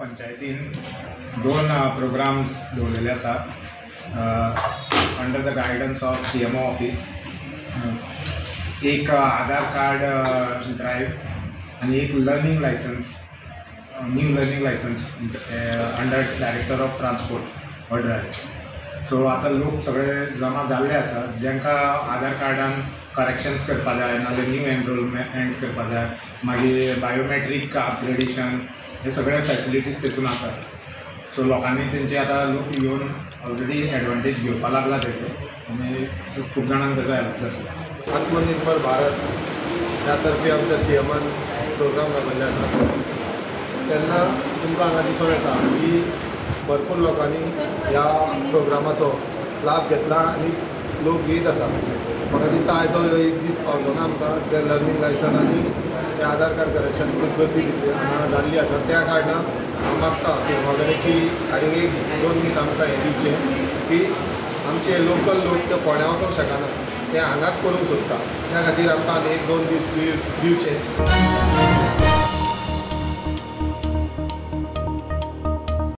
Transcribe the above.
पंचायतीन दोन प्रोग्राम्स दवरलेले आसा under the guidance of CMO office. एक आधार कार्ड ड्राइव आणि एक learning licence, new learning licence under director of transport और ड्राइव. सो आता लोक सगळे जमा जाल्ले आसा जेंकां आधार कार्डान करेक्शन्स करपा जाय नाजाल्यार न्यू एनरोलमेंट करपा जाय, मागीर बायोमेट्रीक अपग्रेडेशन, हे सगळे फॅसिलिटीज तेतून आसा. सो लोकांनी तेंचे आता लोक येवन ऑलरेडी एडवांटेज घेवपा लागला तेजे आनी खूब जाणांक तेजो हेल्प जातलो. आत्मनिर्भर भारत ह्या तर्फे आमच्या CMन प्रोग्राम राबयल्ले आसा. तेन्ना तुमकां हांगा दिसून येता की भरपूर लोकांनी ह्या प्रोग्रामाचो लाभ घेतला आनी लोक येत आसा. म्हाका दिसता आयचो एक दीस पावलो ना आमकां ते लर्निंग लायसन आनी ते आधार कार्ड करेक्शन खूब गर्दी हांगा जाल्ली आसा. त्या कारणान हांव मागता CMा कडेन की आनीक एक दोन दीस आमकां हें दिवचें की आमचे लोकल लोक ते फोंड्या वचूंक शकना, ते हांगाच करूंक सोदता. त्या खातीर आमकां आनी एक दोन दीस दिवचे.